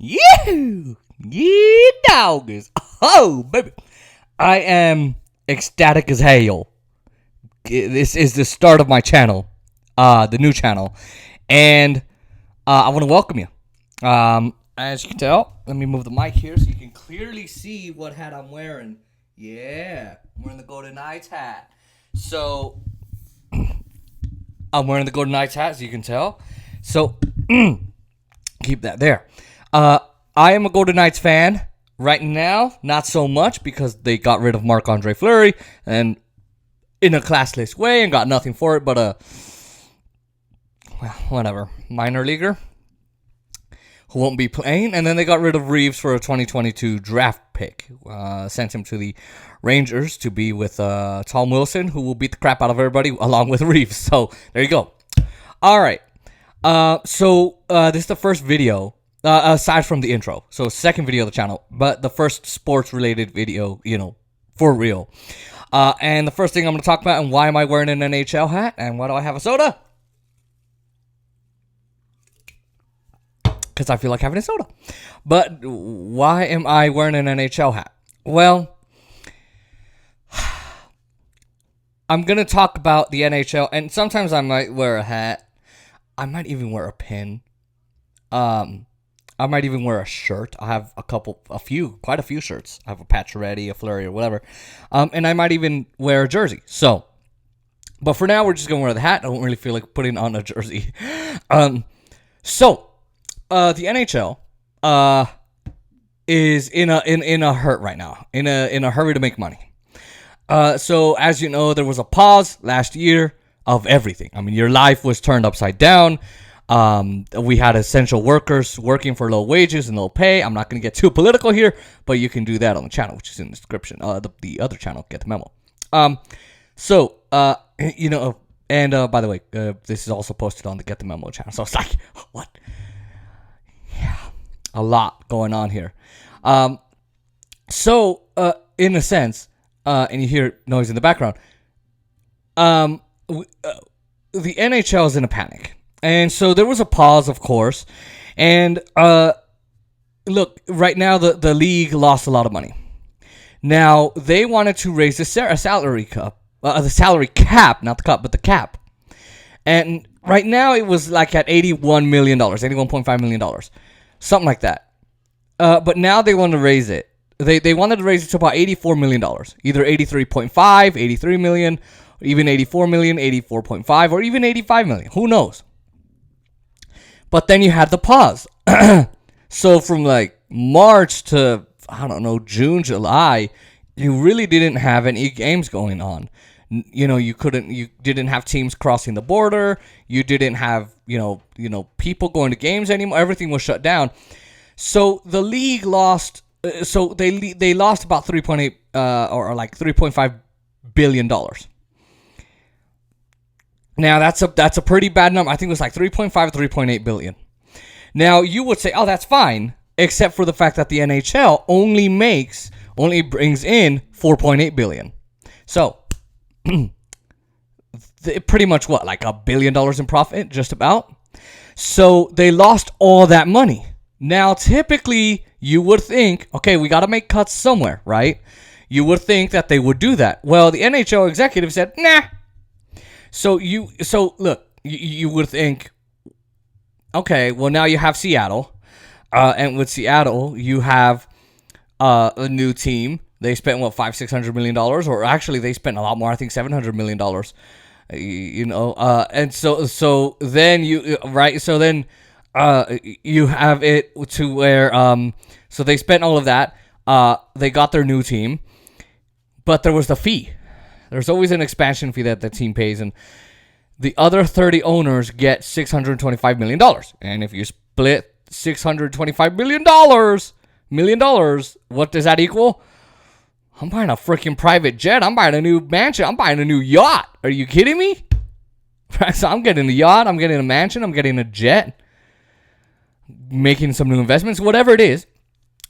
Yee! Yee doggers. Oh, baby. I am ecstatic as hell. This is the start of my channel, the new channel. And I want to welcome you. As you can tell, let me move the mic here so you can clearly see what hat I'm wearing. Yeah, I'm wearing the Golden Knights hat. So, I'm wearing the Golden Knights hat, as you can tell. So, keep that there. I am a Golden Knights fan. Right now, not so much because they got rid of Marc-Andre Fleury and in a classless way and got nothing for it, but well, whatever. Minor leaguer who won't be playing. And then they got rid of Reeves for a 2022 draft pick. Sent him to the Rangers to be with Tom Wilson, who will beat the crap out of everybody along with Reeves. So there you go. All right. So this is the first video. Aside from the intro. So second video of the channel, but the first sports related video, for real. And the first thing I'm going to talk about, and why am I wearing an NHL hat, and why do I have a soda? Because I feel like having a soda. But why am I wearing an NHL hat? Well, I'm going to talk about the NHL, and sometimes I might wear a hat. I might even wear a pin. I might even wear a shirt. I have quite a few shirts. I have a Pacioretty, a Fleury, or whatever. And I might even wear a jersey. So, but for now, we're just going to wear the hat. I don't really feel like putting on a jersey. The NHL is in a hurt right now. In a hurry to make money. So, as you know, there was a pause last year of everything. I mean, your life was turned upside down. We had essential workers working for low wages and low pay. I'm not going to get too political here, but you can do that on the channel, which is in the description. The other channel, get the memo. And by the way, this is also posted on the Get the Memo channel. So it's like, what? Yeah, a lot going on here. In a sense, and you hear noise in the background, the NHL is in a panic. And so there was a pause, of course. And look, right now the league lost a lot of money. Now, they wanted to raise the salary cap, not the cup, but the cap. And right now it was like at $81 million, $81.5 million, something like that. But now they want to raise it. They wanted to raise it to about $84 million, either 83.5, 83 million, even 84 million, 84.5, or even 85 million. Who knows? But then you had the pause. So from like March to, I don't know, June, July, you really didn't have any games going on. You didn't have teams crossing the border. You didn't have, people going to games anymore. Everything was shut down. So the league lost, they lost about 3.8, or like $3.5 billion. Now, that's a pretty bad number. I think it was like 3.5 or 3.8 billion. Now, you would say, oh, that's fine, except for the fact that the NHL only brings in 4.8 billion. So, pretty much what, like $1 billion in profit, just about? So, they lost all that money. Now, typically, you would think, okay, we got to make cuts somewhere, right? You would think that they would do that. Well, the NHL executive said, nah. So look, you would think, okay, well, now you have Seattle, and with Seattle, you have a new team. They spent $600 million, or actually they spent a lot more. I think $700 million. And so then you have it to where so they spent all of that. They got their new team, but there was the fee. There's always an expansion fee that the team pays, and the other 30 owners get $625 million. And if you split $625 million, what does that equal? I'm buying a freaking private jet. I'm buying a new mansion. I'm buying a new yacht. Are you kidding me? So I'm getting a yacht. I'm getting a mansion. I'm getting a jet. Making some new investments, whatever it is.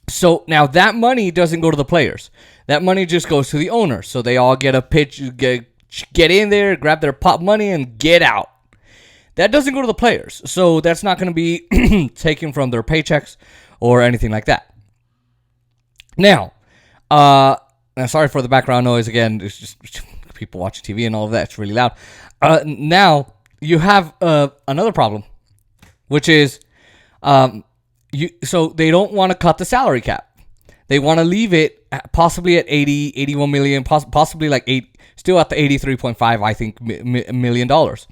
So now that money doesn't go to the players. That money just goes to the owners. So they all get a pitch, get in there, grab their pop money, and get out. That doesn't go to the players. So that's not going to be taken from their paychecks or anything like that. Now, sorry for the background noise again. It's just people watching TV and all of that. It's really loud. Now you have another problem, which is so they don't want to cut the salary cap. They want to leave it possibly at 80, 81 million, possibly like still at the 83.5, I think, million dollars.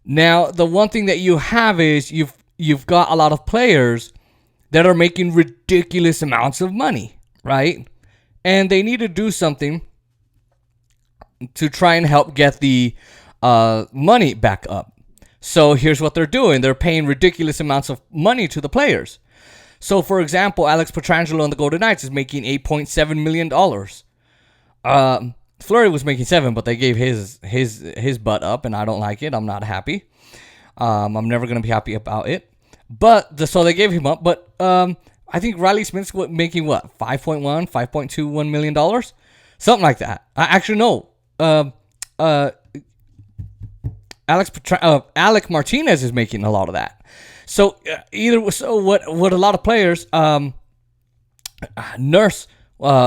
Now, the one thing that you have is you've got a lot of players that are making ridiculous amounts of money, right? And they need to do something to try and help get the money back up. So here's what they're doing. They're paying ridiculous amounts of money to the players. So, for example, Alex Pietrangelo on the Golden Knights is making $8.7 million. Fleury was making $7 million, but they gave his butt up, and I don't like it. I'm not happy. I'm never going to be happy about it. But so they gave him up. But I think Riley Smith's making what? $5.21 million? Something like that. Actually, no. Alec Martinez is making a lot of that. So what a lot of players, Nurse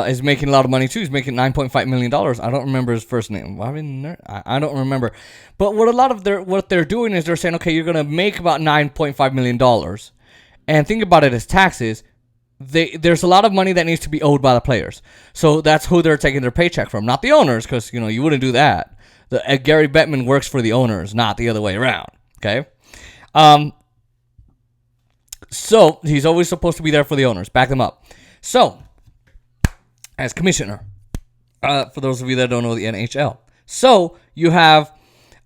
is making a lot of money too. He's making $9.5 million. I don't remember his first name. I don't remember. But what they're doing is they're saying, okay, you're gonna make about $9.5 million, and think about it as taxes. There's a lot of money that needs to be owed by the players. So that's who they're taking their paycheck from, not the owners, because you wouldn't do that. Gary Bettman works for the owners, not the other way around. Okay. So he's always supposed to be there for the owners, back them up. So, as commissioner, for those of you that don't know the NHL, so you have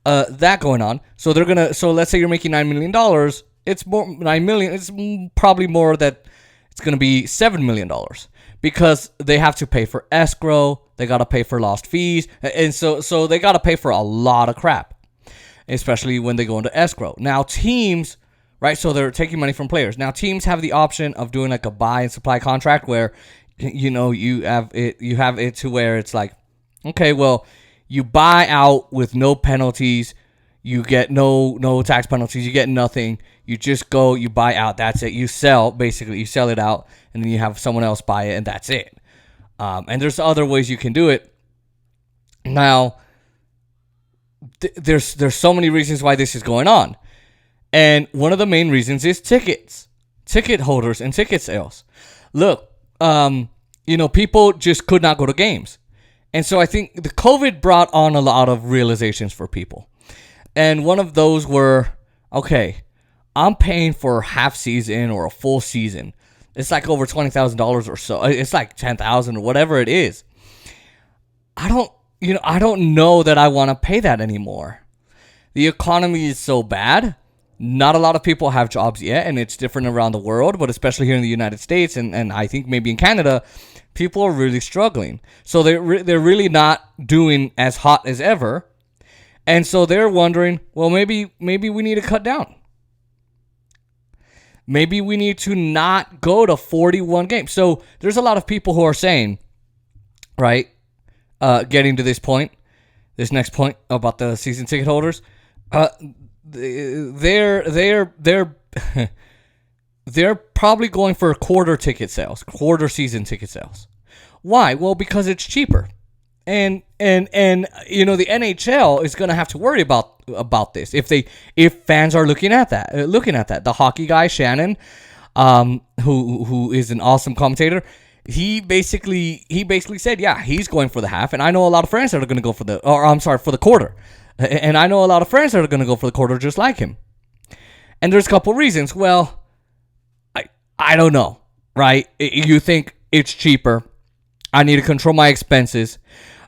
that going on. So let's say you're making $9 million. It's more $9 million. It's probably more that it's going to be $7 million because they have to pay for escrow. They got to pay for lost fees, and so they got to pay for a lot of crap, especially when they go into escrow. Now teams. Right, so they're taking money from players. Now teams have the option of doing like a buy and supply contract where, you have it to where it's like, okay, well, you buy out with no penalties, you get no tax penalties, you get nothing. You just go, you buy out, that's it. You sell it out, and then you have someone else buy it, and that's it. And there's other ways you can do it. Now, there's so many reasons why this is going on. And one of the main reasons is ticket holders and ticket sales. Look, people just could not go to games. And so I think the COVID brought on a lot of realizations for people. And one of those were, okay, I'm paying for a half season or a full season. It's like over $20,000 or so. It's like $10,000 or whatever it is. I don't know that I want to pay that anymore. The economy is so bad. Not a lot of people have jobs yet, and it's different around the world, but especially here in the United States and I think maybe in Canada, people are really struggling. So they're really not doing as hot as ever. And so they're wondering, well, maybe we need to cut down. Maybe we need to not go to 41 games. So there's a lot of people who are saying, right, getting to this next point about the season ticket holders, they're probably going for quarter season ticket sales. Why? Well, because it's cheaper, and the NHL is going to have to worry about this if fans are looking at that. The hockey guy Shannon, who is an awesome commentator, he basically said, yeah, he's going for the half, and I know a lot of friends that are going to go for the quarter. And I know a lot of friends that are going to go for the quarter just like him. And there's a couple reasons. Well, I don't know, right? You think it's cheaper. I need to control my expenses.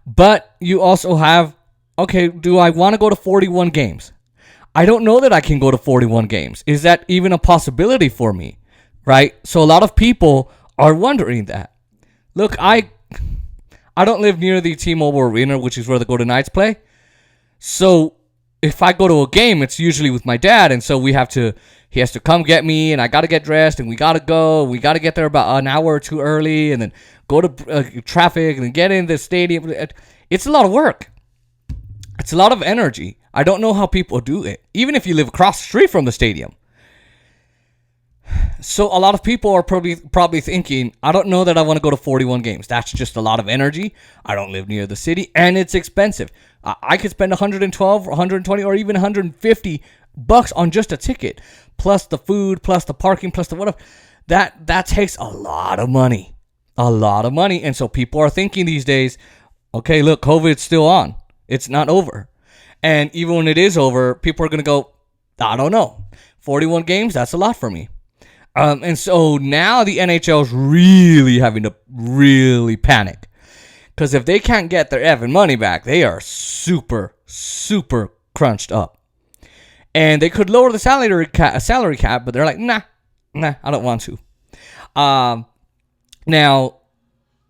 But you also have, okay, do I want to go to 41 games? I don't know that I can go to 41 games. Is that even a possibility for me, right? So a lot of people are wondering that. Look, I don't live near the T-Mobile Arena, which is where the Golden Knights play. So if I go to a game, it's usually with my dad, and so he has to come get me, and I got to get dressed, and we got to go. We got to get there about an hour or two early, and then go to traffic, and then get in the stadium. It's a lot of work. It's a lot of energy. I don't know how people do it, even if you live across the street from the stadium. So a lot of people are probably thinking, I don't know that I want to go to 41 games. That's just a lot of energy. I don't live near the city, and it's expensive. I could spend 112, 120, or even 150 bucks on just a ticket, plus the food, plus the parking, plus the whatever. That takes a lot of money. And so people are thinking these days, okay, look, COVID's still on. It's not over. And even when it is over, people are going to go, I don't know. 41 games, that's a lot for me. And so now the NHL is really having to really panic. Because if they can't get their effing money back, they are super, super crunched up. And they could lower the salary cap, but they're like, nah, I don't want to. Now,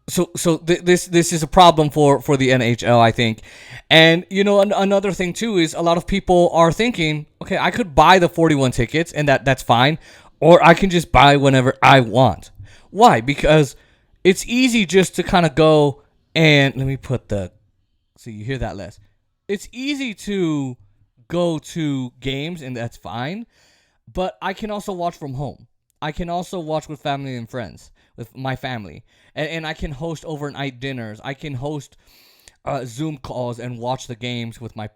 this is a problem for the NHL, I think. And, another thing, too, is a lot of people are thinking, okay, I could buy the 41 tickets, and that's fine. Or I can just buy whenever I want. Why? Because it's easy just to kind of go and... Let me put so you hear that less. It's easy to go to games, and that's fine. But I can also watch from home. I can also watch with family and friends, with my family. And I can host overnight dinners. I can host Zoom calls and watch the games with my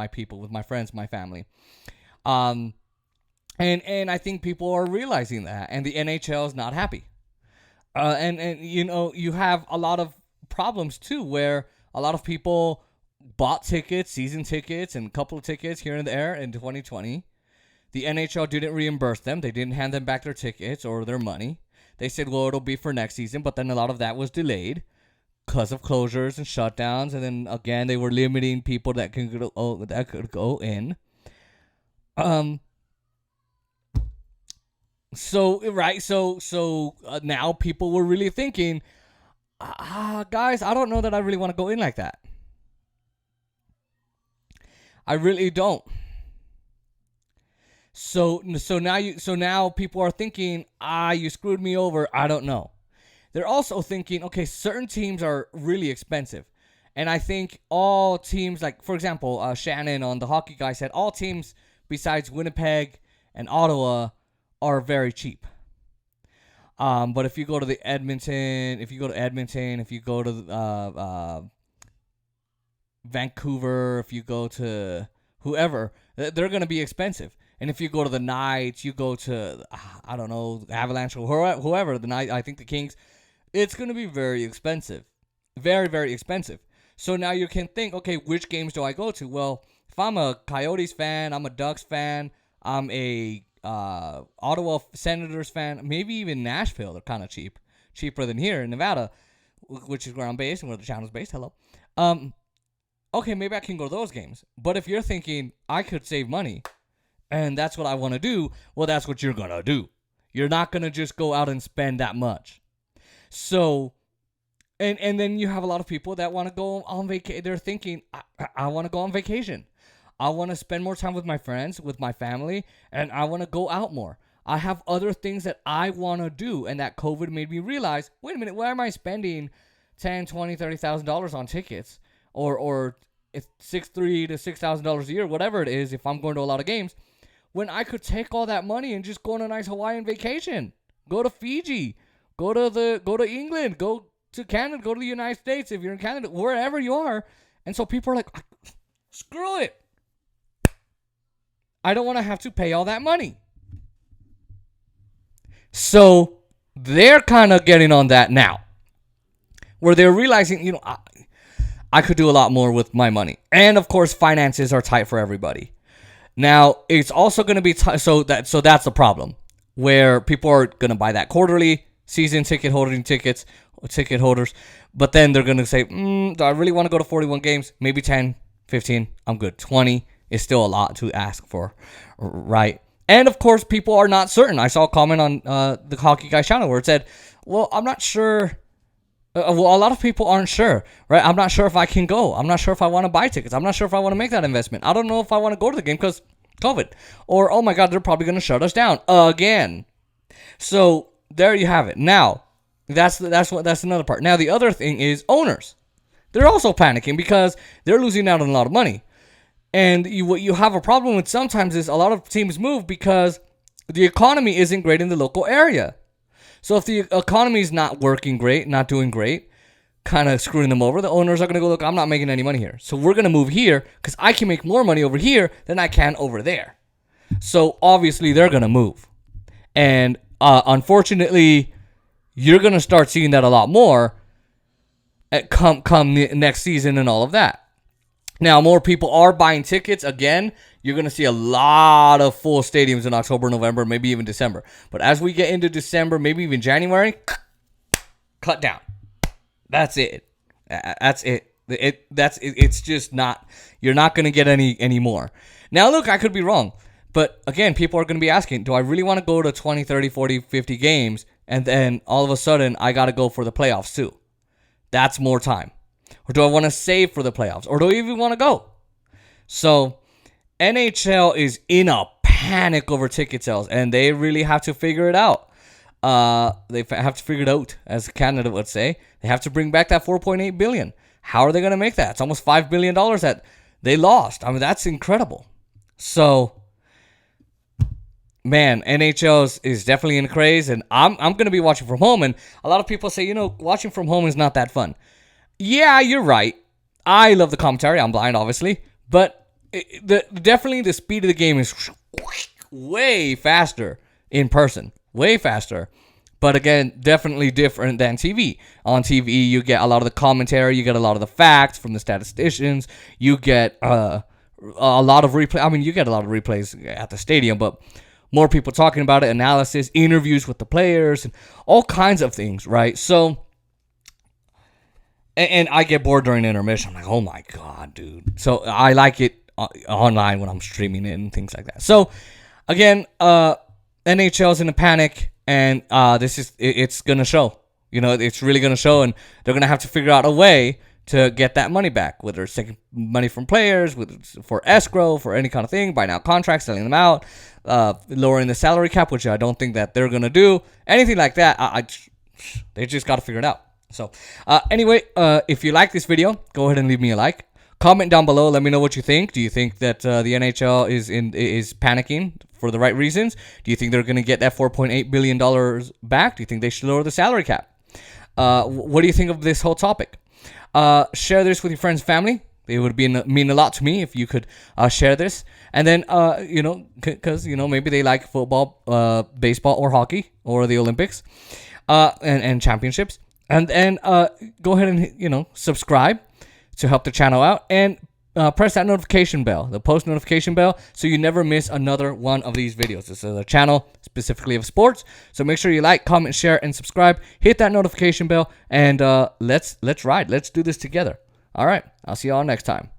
people, with my friends, my family. And I think people are realizing that, and the NHL is not happy. And you have a lot of problems too, where a lot of people bought tickets, season tickets, and a couple of tickets here and there in 2020. The NHL didn't reimburse them. They didn't hand them back their tickets or their money. They said, well, it'll be for next season, but then a lot of that was delayed because of closures and shutdowns. And then again, they were limiting people that could go in. So now people were really thinking, guys, I don't know that I really want to go in like that. I really don't. So now people are thinking, you screwed me over. I don't know. They're also thinking, okay, certain teams are really expensive. And I think all teams, like, for example, Shannon on the Hockey Guy said all teams besides Winnipeg and Ottawa are very cheap. But if you go to Edmonton, if you go to Vancouver, if you go to whoever, they're going to be expensive. And if you go to the Knights, you go to, I don't know, Avalanche or whoever, the Knights, I think the Kings, it's going to be very expensive. Very, very expensive. So now you can think, okay, which games do I go to? Well, if I'm a Coyotes fan, I'm a Ducks fan, I'm a Ottawa Senators fan, maybe even Nashville, they're kind of cheap. Cheaper than here in Nevada, which is where I'm based and where the channel's based. Hello. Okay, maybe I can go to those games. But if you're thinking, I could save money, and that's what I want to do, well, that's what you're going to do. You're not going to just go out and spend that much. So, and then you have a lot of people that want to go on vacation. They're thinking, I want to go on vacation. I want to spend more time with my friends, with my family, and I want to go out more. I have other things that I want to do, and that COVID made me realize, wait a minute, why am I spending $10,000, $20,000, $30,000 on tickets? Or it's $3,000 to $6,000 a year, whatever it is, if I'm going to a lot of games, when I could take all that money and just go on a nice Hawaiian vacation, go to Fiji, go to England, go to Canada, go to the United States if you're in Canada, wherever you are. And so people are like, screw it. I don't want to have to pay all that money. So they're kind of getting on that now, where they're realizing, I could do a lot more with my money. And of course, finances are tight for everybody. Now, it's also going to be so that's the problem, where people are going to buy that quarterly season ticket holders, but then they're going to say, do I really want to go to 41 games? Maybe 10, 15, I'm good. 20 is still a lot to ask for, right? And of course, people are not certain. I saw a comment on the Hockey Guy channel where it said, well, I'm not sure. A lot of people aren't sure, right? I'm not sure if I can go. I'm not sure if I want to buy tickets. I'm not sure if I want to make that investment. I don't know if I want to go to the game because COVID. Or, oh my God, they're probably going to shut us down again. So there you have it. Now, that's another part. Now, the other thing is owners. They're also panicking because they're losing out on a lot of money. And what you have a problem with sometimes is a lot of teams move because the economy isn't great in the local area. So if the economy is not working great, not doing great, kind of screwing them over, the owners are going to go, look, I'm not making any money here. So we're going to move here because I can make more money over here than I can over there. So obviously they're going to move. And unfortunately, you're going to start seeing that a lot more come next season and all of that. Now, more people are buying tickets. Again, you're going to see a lot of full stadiums in October, November, maybe even December. But as we get into December, maybe even January, cut down. That's it. That's it. It's just not, you're not going to get any more. Now, look, I could be wrong. But again, people are going to be asking, do I really want to go to 20, 30, 40, 50 games? And then all of a sudden, I got to go for the playoffs too. That's more time. Or do I want to save for the playoffs? Or do I even want to go? So NHL is in a panic over ticket sales, and they really have to figure it out. They have to figure it out, as Canada would say. They have to bring back that $4.8 billion. How are they going to make that? It's almost $5 billion that they lost. I mean, that's incredible. So, man, NHL is definitely in a craze, and I'm going to be watching from home. And a lot of people say, watching from home is not that fun. Yeah, you're right. I love the commentary. I'm blind, obviously. But definitely the speed of the game is way faster in person. Way faster. But again, definitely different than TV. On TV, you get a lot of the commentary. You get a lot of the facts from the statisticians. You get a lot of replay. I mean, you get a lot of replays at the stadium, but more people talking about it, analysis, interviews with the players, and all kinds of things, right? So, and I get bored during intermission. I'm like, oh my God, dude. So I like it online when I'm streaming it and things like that. So again, NHL's in a panic, and it's going to show. It's really going to show, and they're going to have to figure out a way to get that money back, whether it's taking money from players, whether it's for escrow, for any kind of thing, buying out contracts, selling them out, lowering the salary cap, which I don't think that they're going to do. Anything like that, they just got to figure it out. So anyway, if you like this video, go ahead and leave me a like. Comment down below. Let me know what you think. Do you think that the NHL is panicking for the right reasons? Do you think they're going to get that $4.8 billion back? Do you think they should lower the salary cap? What do you think of this whole topic? Share this with your friends and family. It would mean a lot to me if you could share this. And then, because, maybe they like football, baseball, or hockey, or the Olympics, and championships. And then go ahead and, subscribe to help the channel out. And press that notification bell, the post notification bell, so you never miss another one of these videos. This is a channel specifically of sports. So make sure you like, comment, share, and subscribe. Hit that notification bell, and let's ride. Let's do this together. All right. I'll see y'all next time.